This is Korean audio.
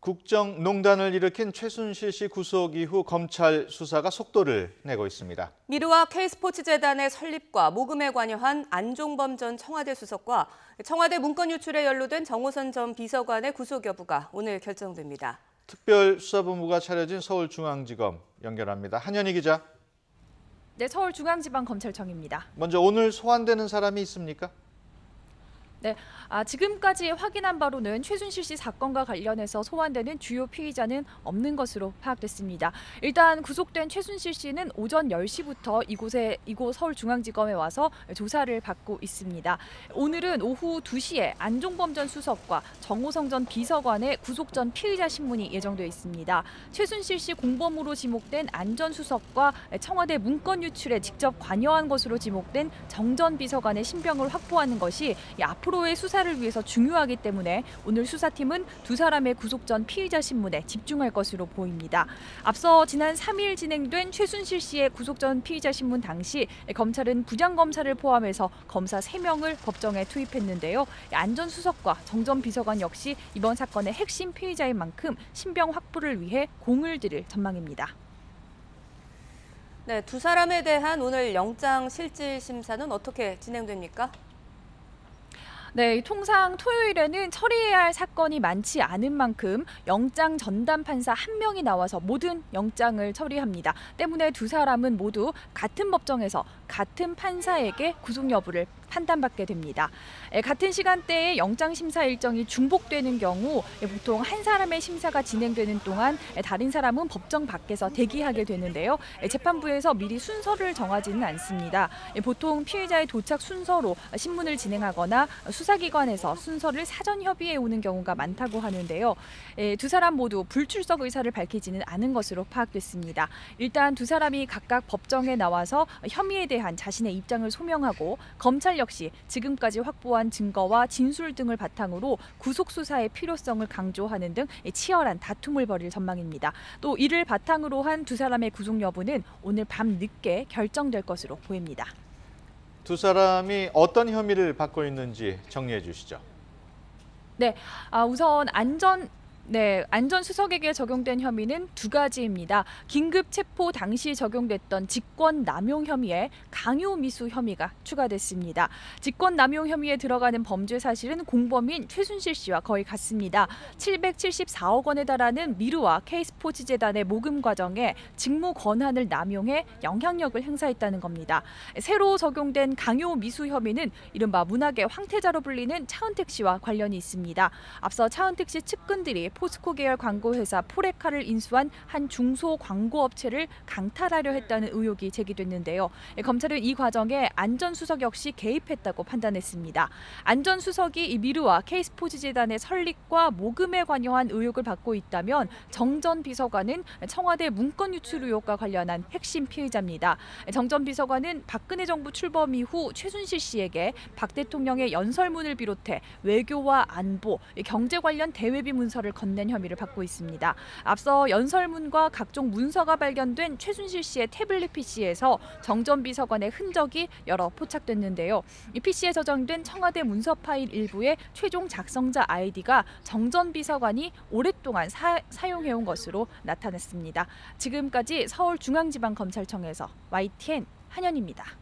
국정농단을 일으킨 최순실 씨 구속 이후 검찰 수사가 속도를 내고 있습니다. 미르와 K스포츠재단의 설립과 모금에 관여한 안종범 전 청와대 수석과 청와대 문건 유출에 연루된 정호선 전 비서관의 구속 여부가 오늘 결정됩니다. 특별수사본부가 차려진 서울중앙지검 연결합니다. 한현희 기자. 네, 서울중앙지방검찰청입니다. 먼저 오늘 소환되는 사람이 있습니까? 네, 지금까지 확인한 바로는 최순실 씨 사건과 관련해서 소환되는 주요 피의자는 없는 것으로 파악됐습니다. 일단 구속된 최순실 씨는 오전 10시부터 이곳 서울중앙지검에 와서 조사를 받고 있습니다. 오늘은 오후 2시에 안종범 전 수석과 정호성 전 비서관의 구속 전 피의자 신문이 예정돼 있습니다. 최순실 씨 공범으로 지목된 안 전 수석과 청와대 문건 유출에 직접 관여한 것으로 지목된 정 전 비서관의 신병을 확보하는 것이 앞으로의 수사를 위해서 중요하기 때문에 오늘 수사팀은 두 사람의 구속 전 피의자 신문에 집중할 것으로 보입니다. 앞서 지난 3일 진행된 최순실 씨의 구속 전 피의자 신문 당시 검찰은 부장검사를 포함해서 검사 3명을 법정에 투입했는데요. 안 전 수석과 정 전 비서관 역시 이번 사건의 핵심 피의자인 만큼 신병 확보를 위해 공을 들일 전망입니다. 네, 두 사람에 대한 오늘 영장 실질 심사는 어떻게 진행됩니까? 네, 통상 토요일에는 처리해야 할 사건이 많지 않은 만큼 영장 전담 판사 1명이 나와서 모든 영장을 처리합니다. 때문에 두 사람은 모두 같은 법정에서 같은 판사에게 구속 여부를 판단받게 됩니다. 같은 시간대에 영장 심사 일정이 중복되는 경우 보통 한 사람의 심사가 진행되는 동안 다른 사람은 법정 밖에서 대기하게 되는데요. 재판부에서 미리 순서를 정하지는 않습니다. 보통 피의자의 도착 순서로 신문을 진행하거나 수사기관에서 순서를 사전 협의해 오는 경우가 많다고 하는데요. 두 사람 모두 불출석 의사를 밝히지는 않은 것으로 파악됐습니다. 일단 두 사람이 각각 법정에 나와서 혐의에 대한 자신의 입장을 소명하고 검찰 역시 지금까지 확보한 증거와 진술 등을 바탕으로 구속 수사의 필요성을 강조하는 등 치열한 다툼을 벌일 전망입니다. 또 이를 바탕으로 한 두 사람의 구속 여부는 오늘 밤 늦게 결정될 것으로 보입니다. 두 사람이 어떤 혐의를 받고 있는지 정리해 주시죠. 네, 우선 안 전 수석에게 적용된 혐의는 두 가지입니다. 긴급 체포 당시 적용됐던 직권 남용 혐의에 강요 미수 혐의가 추가됐습니다. 직권 남용 혐의에 들어가는 범죄 사실은 공범인 최순실 씨와 거의 같습니다. 774억 원에 달하는 미르와 K스포츠재단의 모금 과정에 직무 권한을 남용해 영향력을 행사했다는 겁니다. 새로 적용된 강요 미수 혐의는 이른바 문학의 황태자로 불리는 차은택 씨와 관련이 있습니다. 앞서 차은택 씨 측근들이 포스코 계열 광고회사 포레카를 인수한 한 중소 광고업체를 강탈하려 했다는 의혹이 제기됐는데요. 검찰은 이 과정에 안 전 수석 역시 개입했다고 판단했습니다. 안 전 수석이 이 미르와 K스포츠재단의 설립과 모금에 관여한 의혹을 받고 있다면 정 전 비서관은 청와대 문건 유출 의혹과 관련한 핵심 피의자입니다. 정 전 비서관은 박근혜 정부 출범 이후 최순실 씨에게 박 대통령의 연설문을 비롯해 외교와 안보, 경제 관련 대외비 문서를 건넨 혐의를 받고 있습니다. 앞서 연설문과 각종 문서가 발견된 최순실 씨의 태블릿 PC에서 정 전 비서관의 흔적이 여러 포착됐는데요. 이 PC에 저장된 청와대 문서 파일 일부의 최종 작성자 아이디가 정 전 비서관이 오랫동안 사용해온 것으로 나타났습니다. 지금까지 서울중앙지방검찰청에서 YTN 한현입니다.